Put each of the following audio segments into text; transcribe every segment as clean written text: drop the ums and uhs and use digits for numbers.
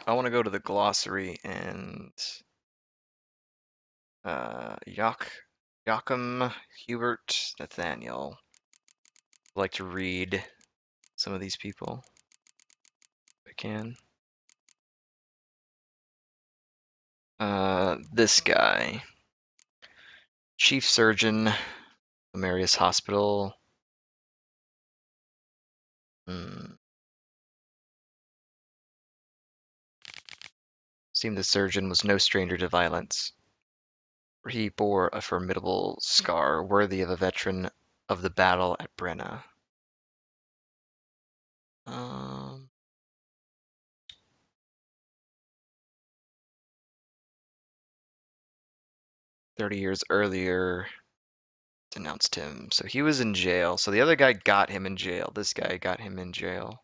I want to go to the glossary and Joachim, Hubert, Nathaniel. I'd like to read some of these people if I can. This guy, Chief Surgeon, Marius Hospital. Seemed the surgeon was no stranger to violence. He bore a formidable scar worthy of a veteran of the battle at Brenna. 30 years earlier, denounced him. So he was in jail. So the other guy got him in jail. This guy got him in jail.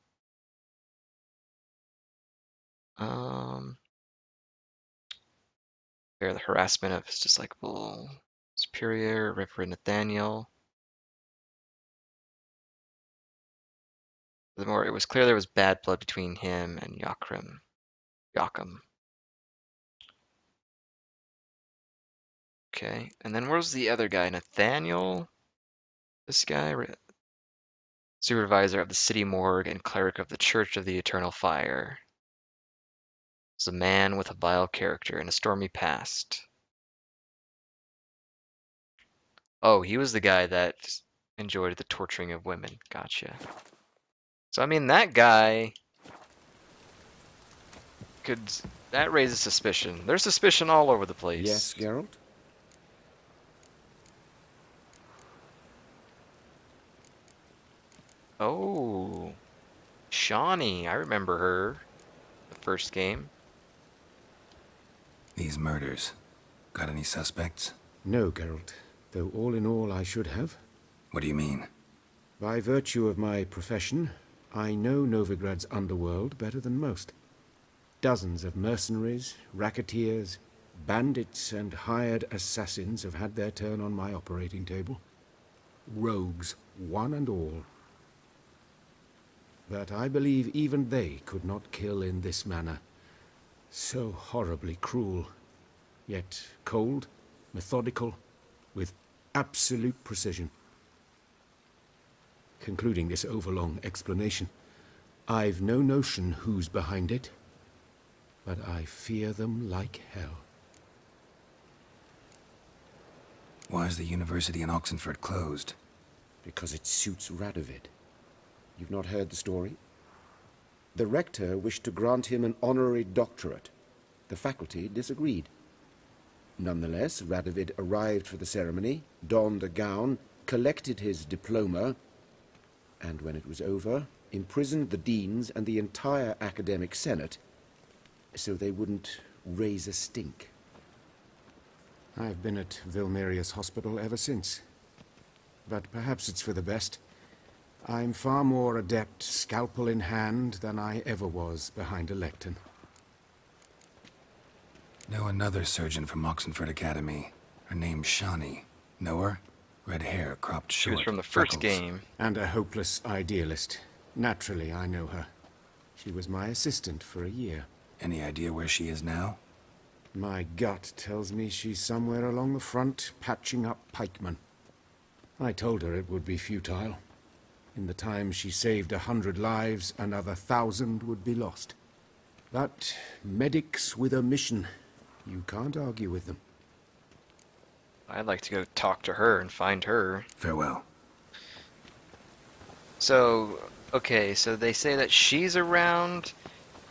Bear the harassment of his dislikable superior, Reverend Nathaniel. Furthermore, it was clear there was bad blood between him and Joachim. Okay, and then where's the other guy? Nathaniel? This guy? Supervisor of the city morgue and cleric of the Church of the Eternal Fire. Was a man with a vile character and a stormy past. Oh, he was the guy that enjoyed the torturing of women. Gotcha. So, I mean, that guy could... That raises suspicion. There's suspicion all over the place. Yes, Geralt? Oh, Shawnee. I remember her. The first game. These murders. Got any suspects? No, Geralt. Though all in all I should have. What do you mean? By virtue of my profession, I know Novigrad's underworld better than most. Dozens of mercenaries, racketeers, bandits, and hired assassins have had their turn on my operating table. Rogues, one and all. But I believe even they could not kill in this manner. So horribly cruel, yet cold, methodical, with absolute precision. Concluding this overlong explanation, I've no notion who's behind it, but I fear them like hell. Why is the university in Oxenford closed? Because it suits Radovid. You've not heard the story? The rector wished to grant him an honorary doctorate. The faculty disagreed. Nonetheless, Radovid arrived for the ceremony, donned a gown, collected his diploma, and when it was over, imprisoned the deans and the entire academic senate so they wouldn't raise a stink. I've been at Vilmerius Hospital ever since. But perhaps it's for the best. I'm far more adept scalpel in hand than I ever was behind a lectern. Know another surgeon from Oxenford Academy. Her name's Shawnee. Know her? Red hair, cropped She short. was from the first freckles. game. And a hopeless idealist. Naturally, I know her. She was my assistant for a year. Any idea where she is now? My gut tells me she's somewhere along the front, patching up pikemen. I told her it would be futile. In the time she saved 100 lives, another 1,000 would be lost. But medics with a mission, you can't argue with them. I'd like to go talk to her and find her. Farewell. So, okay, so they say that she's around.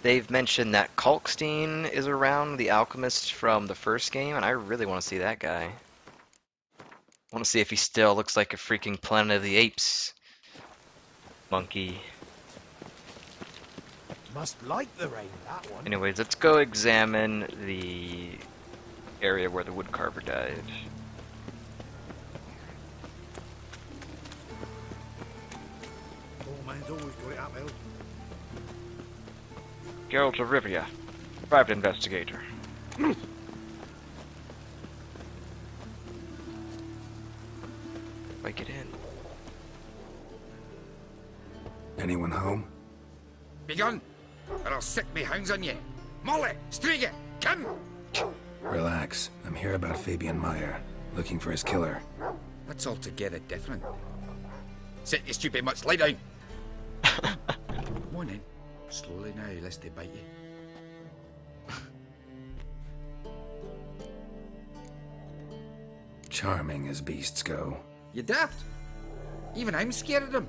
They've mentioned that Kalkstein is around, the alchemist from the first game, and I really want to see that guy. I want to see if he still looks like a freaking Planet of the Apes monkey. Must like the rain, that one. Anyways, let's go examine the area where the woodcarver died. Old man's always got it uphill. Geralt of Rivia, private investigator. Why get in? Anyone home? Begone, or I'll set me hounds on ye. Molly, Striga, come! Relax. I'm here about Fabian Meyer, looking for his killer. That's altogether different. Sit, you stupid mutts, lie down! Come on then. Slowly now, lest they bite you. Charming as beasts go. You daft? Even I'm scared of them.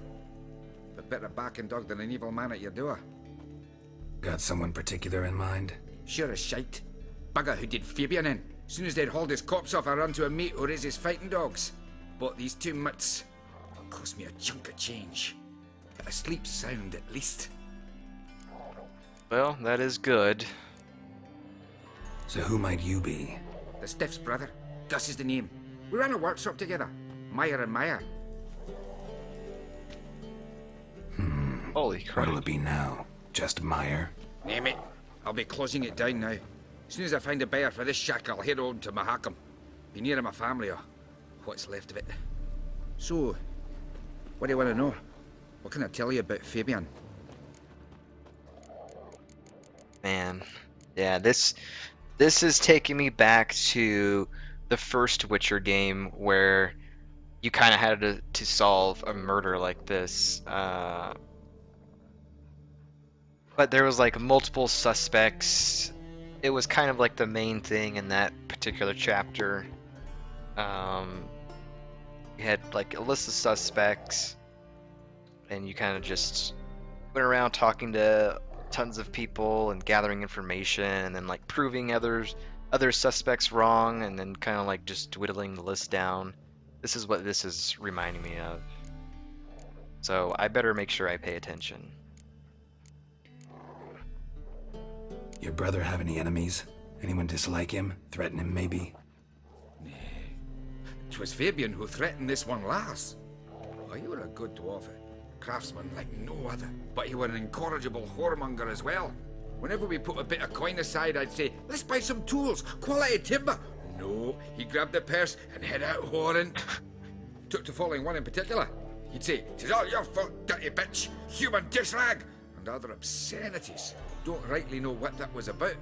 But better back and dog than an evil man at your door. Got someone particular in mind? Sure as shite. Bugger who did Fabian in. Soon as they'd hauled his corpse off, I run to a mate who raises fighting dogs. Bought these 2 mutts. Cost me a chunk of change. But I sleep sound at least. Well, that is good. So who might you be? The Stiff's brother. Gus is the name. We ran a workshop together. Meyer and Meyer. Holy crap. What'll it be now? Just Meyer? Name it. I'll be closing it down now. As soon as I find a buyer for this shack, I'll head on to Mahakam. Be near my family or what's left of it. So, what do you want to know? What can I tell you about Fabian? Man, yeah, this is taking me back to the first Witcher game where you kind of had to solve a murder like this. But there was like multiple suspects. It was kind of like the main thing in that particular chapter. You had like a list of suspects, and you kind of just went around talking to tons of people and gathering information, and then like proving other suspects wrong, and then kind of like just dwindling the list down. This is what this is reminding me of. So I better make sure I pay attention. Your brother have any enemies? Anyone dislike him? Threaten him, maybe? Nay. 'Twas Fabian who threatened this one last. Oh, you were a good dwarf. Craftsman like no other. But he were an incorrigible whoremonger as well. Whenever we put a bit of coin aside, I'd say, let's buy some tools, quality timber. No, he grabbed the purse and head out whoring. Took to following one in particular. He'd say, "'Tis all your fault, dirty bitch, human dish rag," and other obscenities. Don't rightly know what that was about.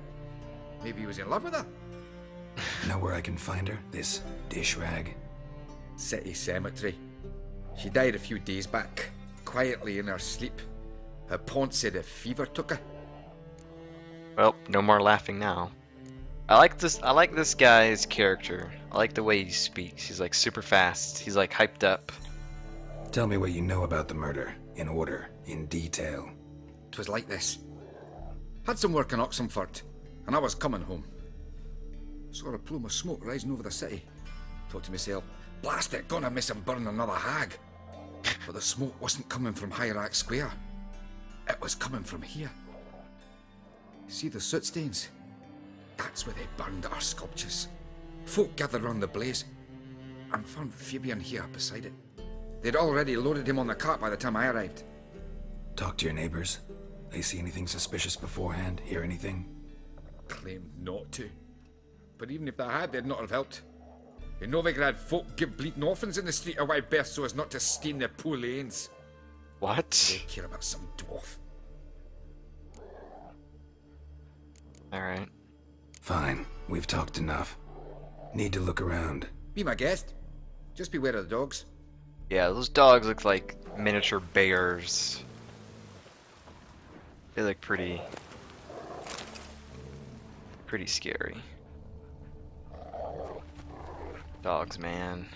Maybe he was in love with her. Know where I can find her? This dish rag? City cemetery. She died a few days back, quietly in her sleep. Her pont said a fever took her. Well, no more laughing now. I like this guy's character. I like the way he speaks. He's like super fast. He's like hyped up. Tell me what you know about the murder, in order, in detail. 'Twas like this. Had some work in Oxenford, and I was coming home. Saw a plume of smoke rising over the city. Thought to myself, blast it, gonna miss him burn another hag. But the smoke wasn't coming from Hierarch Square. It was coming from here. See the soot stains? That's where they burned our sculptures. Folk gathered round the blaze, and found Fabian here beside it. They'd already loaded him on the cart by the time I arrived. Talk to your neighbors. They see anything suspicious beforehand? Hear anything? Claimed not to. But even if they had, they'd not have helped. In Novigrad, folk give bleeding orphans in the street a wide berth so as not to stain their poor lanes. What? They care about some dwarf. Alright. Fine. We've talked enough. Need to look around. Be my guest. Just beware of the dogs. Yeah, those dogs look like miniature bears. They look pretty scary. Dogs, man.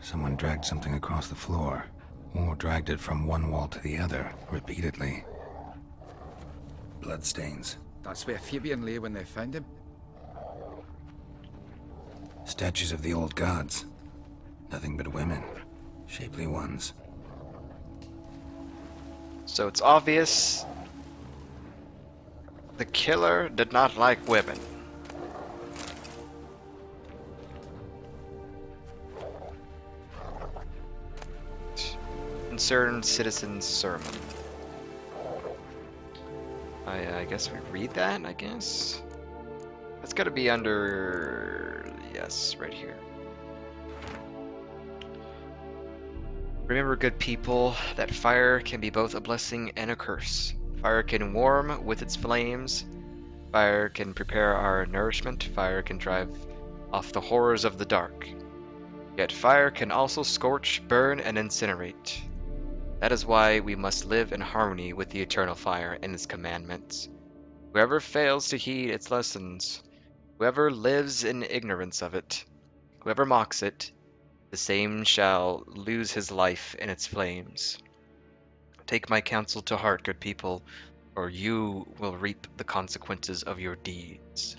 Someone dragged something across the floor. Or dragged it from one wall to the other, repeatedly. Bloodstains. That's where Fabian lay when they found him. Statues of the old gods. Nothing but women. Shapely ones. So it's obvious the killer did not like women. Concerned citizen's sermon. I guess we read that, I guess? That's gotta be under... yes, right here. Remember, good people, that fire can be both a blessing and a curse. Fire can warm with its flames. Fire can prepare our nourishment. Fire can drive off the horrors of the dark. Yet fire can also scorch, burn, and incinerate. That is why we must live in harmony with the eternal fire and its commandments. Whoever fails to heed its lessons, whoever lives in ignorance of it, whoever mocks it, the same shall lose his life in its flames. Take my counsel to heart, good people, or you will reap the consequences of your deeds.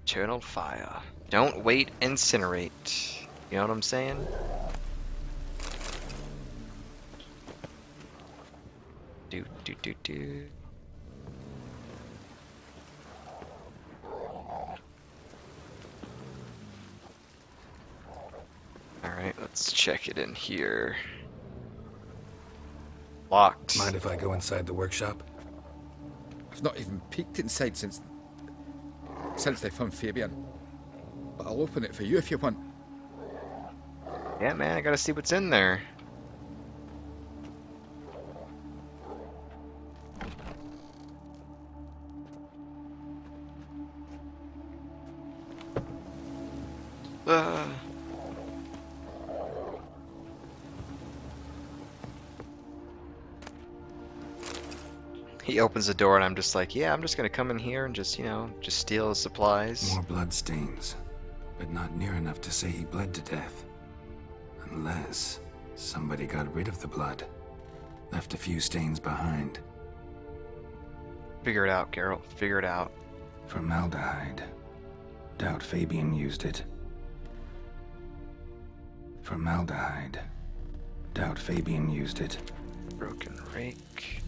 Eternal fire. Don't wait, incinerate. You know what I'm saying? Do. Alright, let's check it in here. Locked. Mind if I go inside the workshop? I've not even peeked inside since they found Fabian. But I'll open it for you if you want. Yeah, man, I gotta see what's in there. He opens the door and I'm just like, yeah, I'm just gonna come in here and just, just steal the supplies. More blood stains, but not near enough to say he bled to death. Unless somebody got rid of the blood. Left a few stains behind. Figure it out, Geralt. Figure it out. Formaldehyde. Doubt Fabian used it. Formaldehyde. Doubt Fabian used it. Broken rake.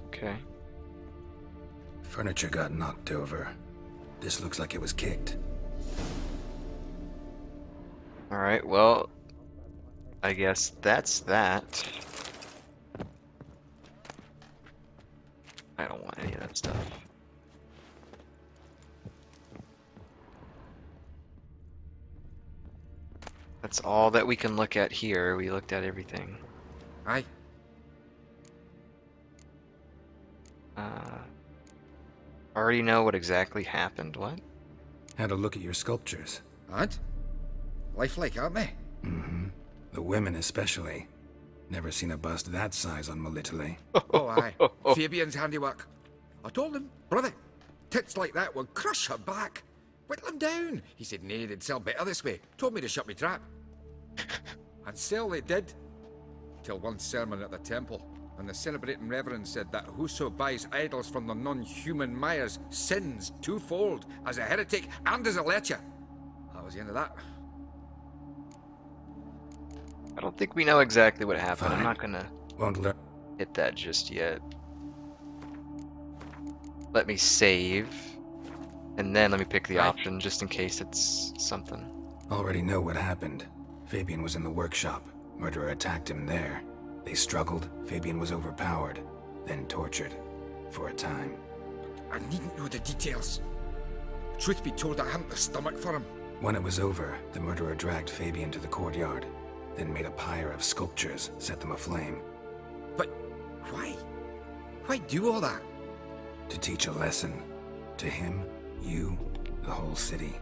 Okay. Furniture got knocked over. This looks like it was kicked. Alright, well, I guess that's that. I don't want any of that stuff. That's all that we can look at here. We looked at everything. Aye. Already know what exactly happened? What? Had a look at your sculptures. And? Lifelike, aren't they? Mm-hmm. The women especially. Never seen a bust that size on Melitele. Oh, aye. Fabian's handiwork. I told him, brother, tits like that will crush her back. Whittle him down. He said, nay, they'd sell better this way. Told me to shut me trap. And sell they did. Till one sermon at the temple. And the celebrating reverend said that whoso buys idols from the non-human Myers sins twofold, as a heretic and as a lecher. That was the end of that. I don't think we know exactly what happened. Fine. I'm not gonna Won't learn. hit that just yet. Let me save. And then let me pick the Aye. option just in case it's something. Already know what happened. Fabian was in the workshop. Murderer attacked him there. They struggled. Fabian was overpowered, then tortured. For a time. I needn't know the details. Truth be told, I hadn't the stomach for him. When it was over, the murderer dragged Fabian to the courtyard, then made a pyre of sculptures, set them aflame. But why? Why do all that? To teach a lesson. To him, you, the whole city.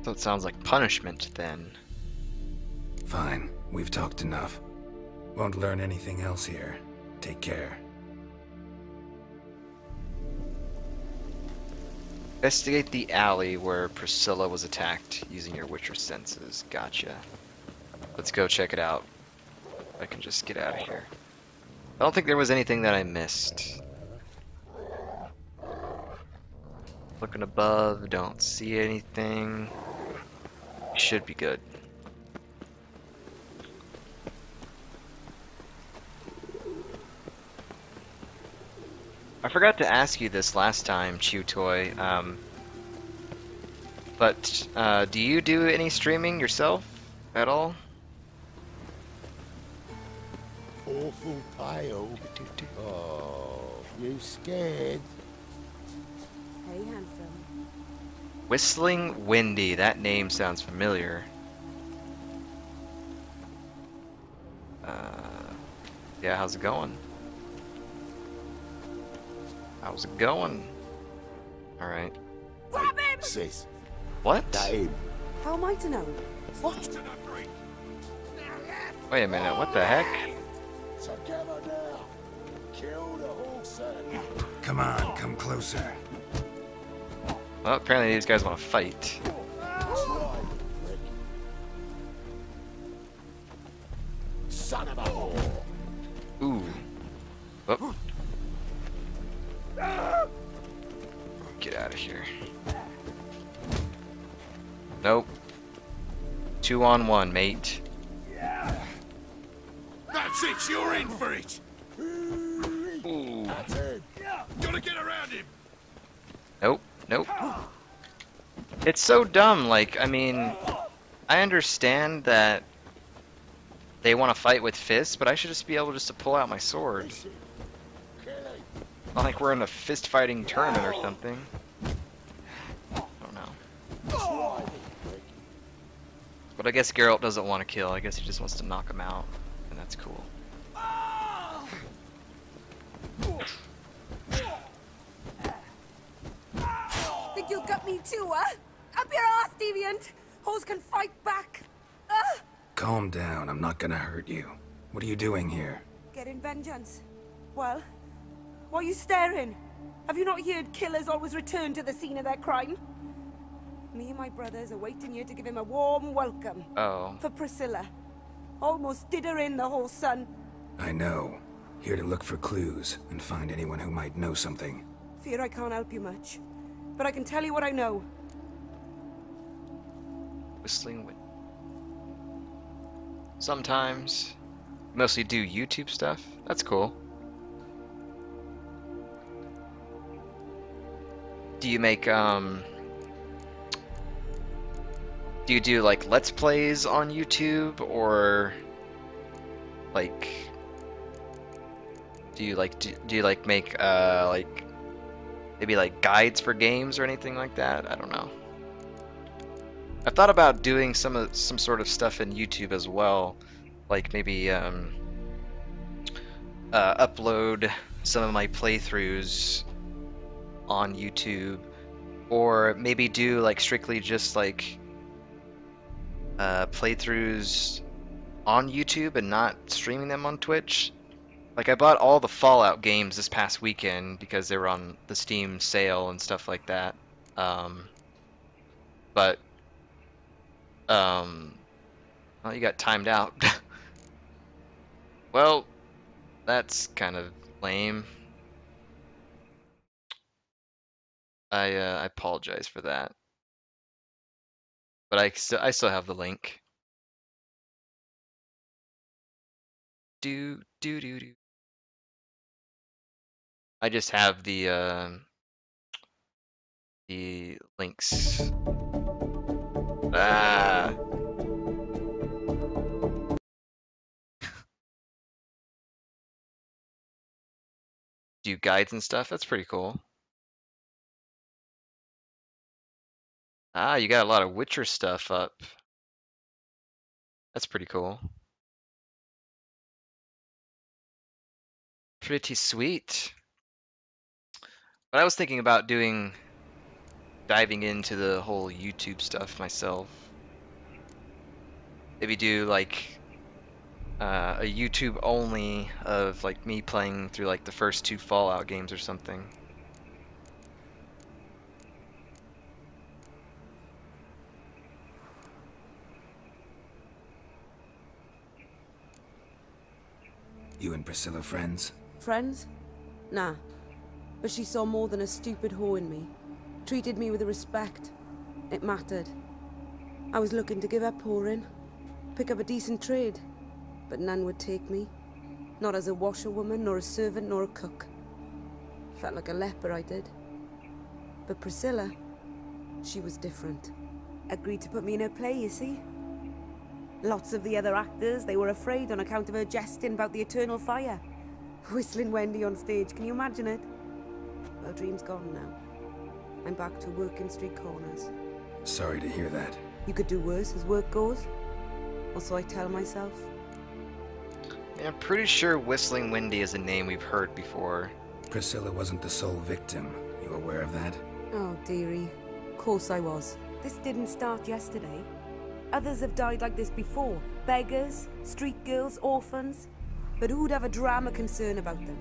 So it sounds like punishment then. Fine, we've talked enough. Won't learn anything else here. Take care. Investigate the alley where Priscilla was attacked using your Witcher senses. Gotcha. Let's go check it out. I can just get out of here. I don't think there was anything that I missed. Looking above, don't see anything. Should be good. I forgot to ask you this last time, Chew Toy. But do you do any streaming yourself at all? Awful pale. Oh, you scared? Hey, handsome. Whistling Windy. That name sounds familiar. Yeah, how's it going? How's it going? Alright. Grab him! Sis, What? that him. How am I to know? What? Wait a minute, what the heck? Together now. Kill the horse and... Come on, come closer. Well, apparently these guys want to fight. Son of a whore. Ooh. Oh. Get out of here. Nope. 2-on-1, mate. That's it, you're in for it. Ooh. That's it. Gotta get around him. Nope. Nope. It's so dumb, like, I mean, I understand that they want to fight with fists, but I should just be able just to pull out my sword. Not like we're in a fist fighting tournament or something. I don't know. But I guess Geralt doesn't want to kill, I guess he just wants to knock him out, and that's cool. Think you'll gut me too, huh? Up your ass, deviant! Hoes can fight back! Calm down, I'm not gonna hurt you. What are you doing here? Getting vengeance. Well, why are you staring? Have you not heard killers always return to the scene of their crime? Me and my brothers are waiting here to give him a warm welcome. Oh. For Priscilla. Almost did her in, the whole son. I know. Here to look for clues and find anyone who might know something. Fear I can't help you much. But I can tell you what I know. Whistling Wind. Sometimes. Mostly do YouTube stuff. That's cool. Do you make, do you do, like, Let's Plays on YouTube, or, like, do you, like, do you, like, make, like, maybe, like, guides for games or anything like that? I don't know. I've thought about doing some sort of stuff in YouTube as well, like maybe upload some of my playthroughs on YouTube, or maybe do like strictly just like playthroughs on YouTube and not streaming them on Twitch. Like I bought all the Fallout games this past weekend because they were on the Steam sale and stuff like that. But well, you got timed out. Well, that's kind of lame. I apologize for that. But I still have the link. Do. I just have the links. Ah. Do guides and stuff. That's pretty cool. Ah, you got a lot of Witcher stuff up. That's pretty cool. Pretty sweet. But I was thinking about diving into the whole YouTube stuff myself. Maybe do like a YouTube only of like me playing through like the first 2 Fallout games or something. You and Priscilla friends? Friends? Nah. But she saw more than a stupid whore in me. Treated me with respect. It mattered. I was looking to give up whoring. Pick up a decent trade. But none would take me. Not as a washerwoman, nor a servant, nor a cook. Felt like a leper, I did. But Priscilla, she was different. Agreed to put me in her play, you see? Lots of the other actors, they were afraid on account of her jesting about the eternal fire. Whistling Wendy on stage, can you imagine it? Well, dream's gone now. I'm back to working street corners. Sorry to hear that. You could do worse as work goes. Or so I tell myself. Yeah, I'm pretty sure Whistling Windy is a name we've heard before. Priscilla wasn't the sole victim. You aware of that? Oh, dearie. Of course I was. This didn't start yesterday. Others have died like this before. Beggars, street girls, orphans. But who'd have a drama concern about them?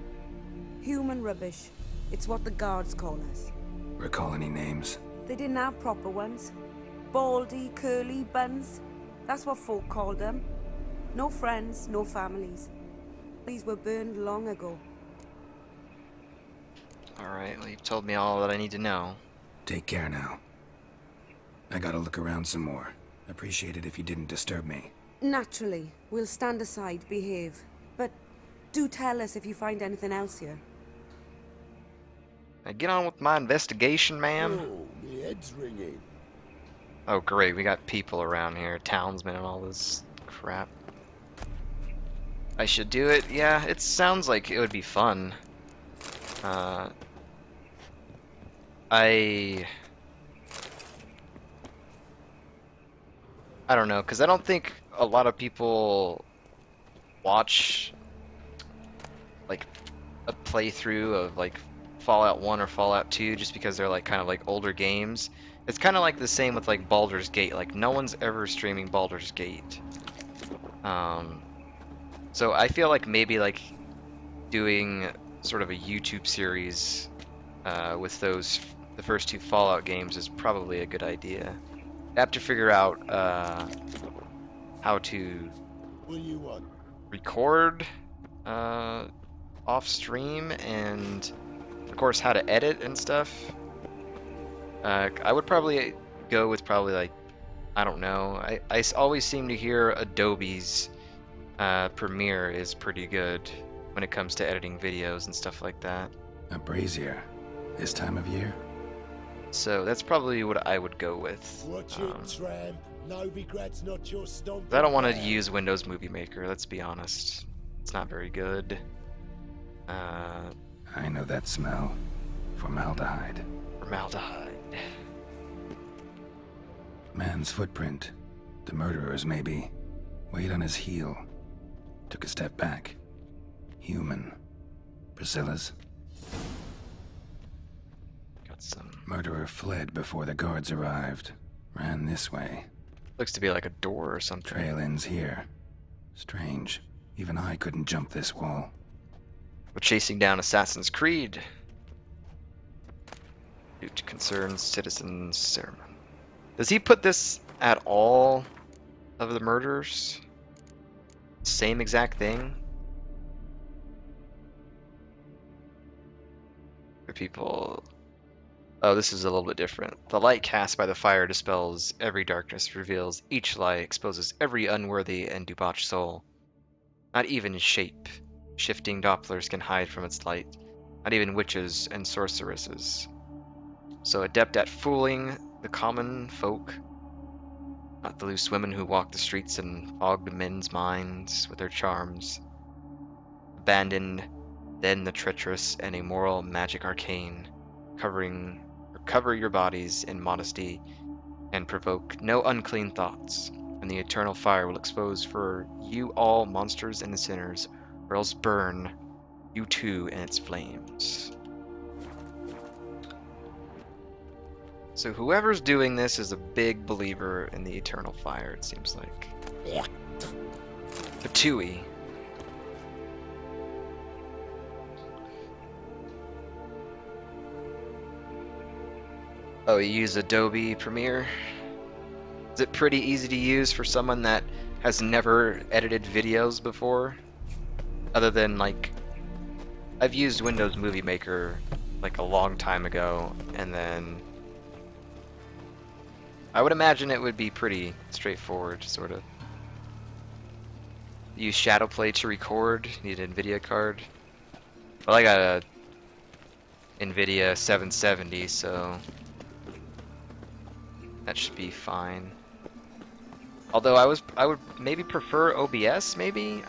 Human rubbish. It's what the guards call us. Recall any names? They didn't have proper ones. Baldy, curly, buns. That's what folk called them. No friends, no families. These were burned long ago. Alright, well, you've told me all that I need to know. Take care now. I gotta look around some more. Appreciate it if you didn't disturb me. Naturally, we'll stand aside, behave. But do tell us if you find anything else here. Now get on with my investigation, ma'am. Oh, my head's ringing. Oh great, we got people around here, townsmen and all this crap. I should do it? Yeah, it sounds like it would be fun. I don't know, because I don't think a lot of people watch like a playthrough of like Fallout 1 or Fallout 2 just because they're like kind of like older games. It's kind of like the same with like Baldur's Gate. Like no one's ever streaming Baldur's Gate. So I feel like maybe like doing sort of a YouTube series with the first two Fallout games is probably a good idea. I have to figure out how to What do you want? record off stream and of course how to edit and stuff. I would probably go with like, I don't know, I always seem to hear Adobe's Premiere is pretty good when it comes to editing videos and stuff like that. A brazier. This time of year? So that's probably what I would go with. Watch it, tramp. Novigrad's not your stomping I don't want to ground. use Windows Movie Maker, let's be honest. It's not very good. I know that smell. Formaldehyde. Formaldehyde. Man's footprint. The murderer's maybe. Weight on his heel. Took a step back. Human. Priscilla's. Got some. Murderer fled before the guards arrived. Ran this way. Looks to be like a door or something. Trail ends here. Strange. Even I couldn't jump this wall. We're chasing down Assassin's Creed. Due to concerns, citizens, ceremony. Does he put this at all of the murders? Same exact thing? For people... Oh, this is a little bit different. The light cast by the fire dispels every darkness, reveals each lie, exposes every unworthy and debauched soul. Not even shape, shifting Dopplers can hide from its light. Not even witches and sorceresses. So adept at fooling the common folk. Not the loose women who walk the streets and fogged men's minds with their charms. Abandoned, then the treacherous and immoral magic arcane, cover your bodies in modesty and provoke no unclean thoughts, and the eternal fire will expose for you all monsters and sinners, or else burn you too in its flames. So whoever's doing this is a big believer in the eternal fire, it seems like. Yeah. Patooey. Oh, you use Adobe Premiere? Is it pretty easy to use for someone that has never edited videos before? Other than, like, I've used Windows Movie Maker, like, a long time ago, and then I would imagine it would be pretty straightforward, sort of. Use Shadowplay to record, need an NVIDIA card. Well, I got a NVIDIA 770, so that should be fine. Although I would maybe prefer OBS, maybe?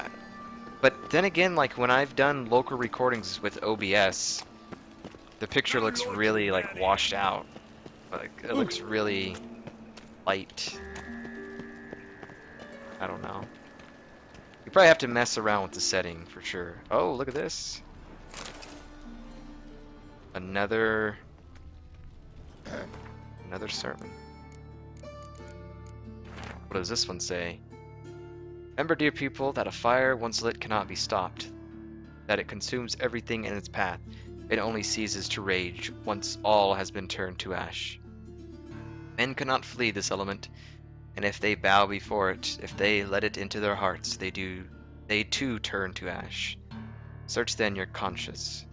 But then again, like when I've done local recordings with OBS, the picture looks really like washed out. Like, it looks really light. I don't know. You probably have to mess around with the setting for sure. Oh, look at this. Another sermon. What does this one say? Remember, dear people, that a fire once lit cannot be stopped, that it consumes everything in its path. It only ceases to rage once all has been turned to ash. Men cannot flee this element, and if they bow before it, if they let it into their hearts, they too turn to ash. Search then your conscience,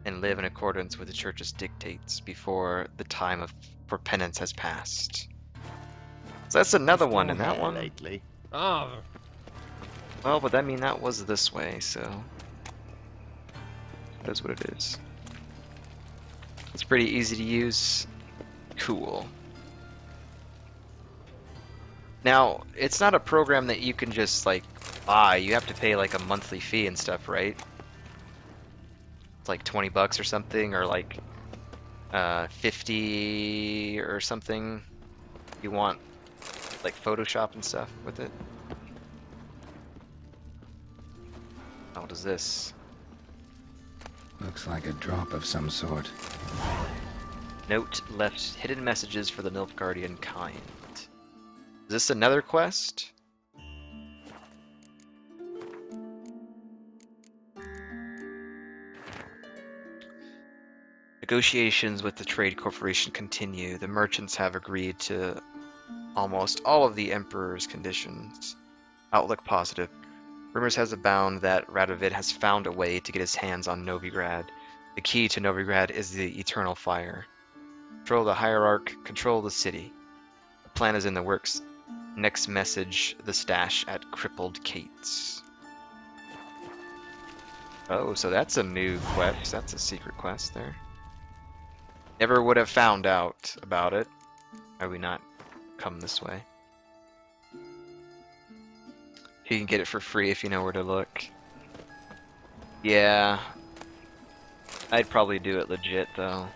and live in accordance with the Church's dictates before the time for penance has passed. So that's another one, and that one... Lately. Oh, Well, but that mean that was this way, so... That's what it is. It's pretty easy to use. Cool. Now, it's not a program that you can just, like, buy. You have to pay, like, a monthly fee and stuff, right? It's like 20 bucks or something, or like 50 or something. You want, like, Photoshop and stuff with it. Oh, what is this? Looks like a drop of some sort. Note left hidden messages for the Nilfgaardian kind. Is this another quest? Negotiations with the Trade Corporation continue. The merchants have agreed to almost all of the Emperor's conditions. Outlook positive. Rumors has abound that Radovid has found a way to get his hands on Novigrad. The key to Novigrad is the Eternal Fire. Control the Hierarch, control the city. The plan is in the works. Next message, the stash at Crippled Kate's. Oh, so that's a new quest. That's a secret quest there. Never would have found out about it had we not come this way. You can get it for free if you know where to look. Yeah. I'd probably do it legit, though.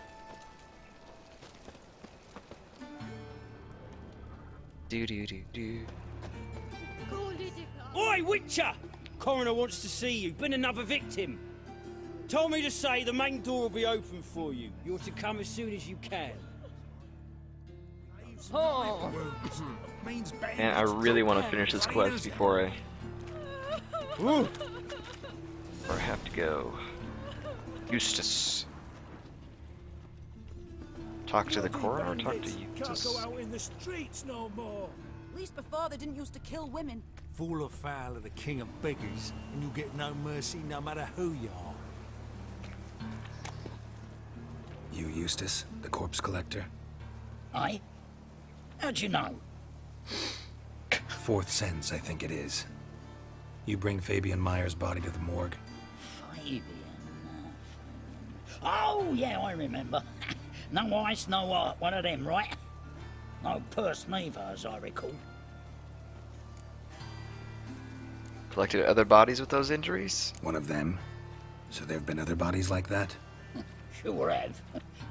Do. Oi, Witcher! Coroner wants to see you. Been another victim. Told me to say the main door will be open for you. You're to come as soon as you can. oh. Man, I really want to finish this quest before I have to go. Eustace. Talk to the coroner or talk to Can't Eustace? go out in the streets no more. At least before they didn't used to kill women. Fall afoul of the king of beggars, and you get no mercy no matter who you are. You Eustace, the corpse collector? Aye? How'd you know? Fourth sense, I think it is. You bring Fabian Meyer's body to the morgue? Fabian. Oh, yeah, I remember. No ice, no art, one of them, right? No purse neither, as I recall. Collected other bodies with those injuries? One of them? So there have been other bodies like that? Sure have.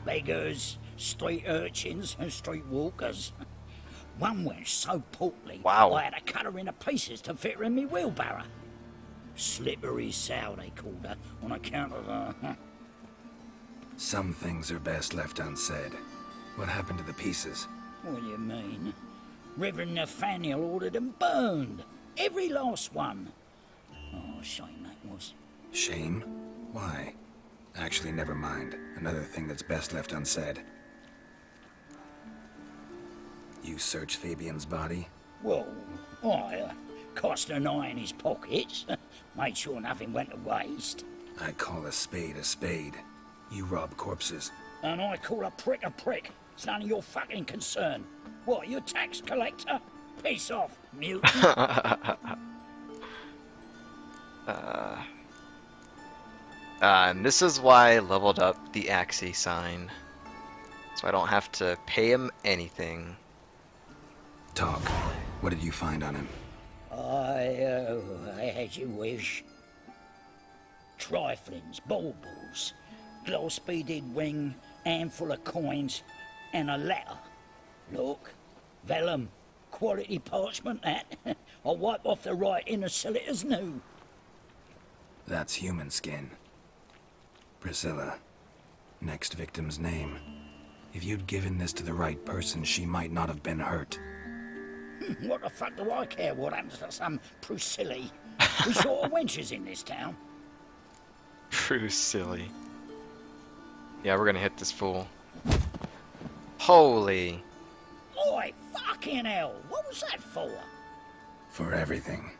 Beggars, street urchins, and street walkers. One went so portly, Wow. I had to cut her into pieces to fit her in me wheelbarrow. Slippery sow, they called her, on account of her. Some things are best left unsaid. What happened to the pieces? What do you mean? Reverend Nathaniel ordered them burned. Every last one. Oh, shame that was. Shame? Why? Actually, never mind. Another thing that's best left unsaid. You searched Fabian's body? Well, I cast an eye in his pockets. Made sure nothing went to waste. I call a spade a spade. You rob corpses. And I call a prick a prick. It's none of your fucking concern. What, you tax collector? Piss off, mutant. And this is why I leveled up the Axie sign. So I don't have to pay him anything. Talk. What did you find on him? As you wish. Triflings, baubles, gloss-beaded ring, handful of coins, and a letter. Look, vellum, quality parchment that. I'll wipe off the writing and sell it as new. That's human skin. Priscilla. Next victim's name. If you'd given this to the right person, she might not have been hurt. What the fuck do I care what happens to some Priscilla? We sort of wenches in this town. Priscilla. Yeah, we're gonna hit this fool. Holy. Oi, fucking hell! What was that for? For everything.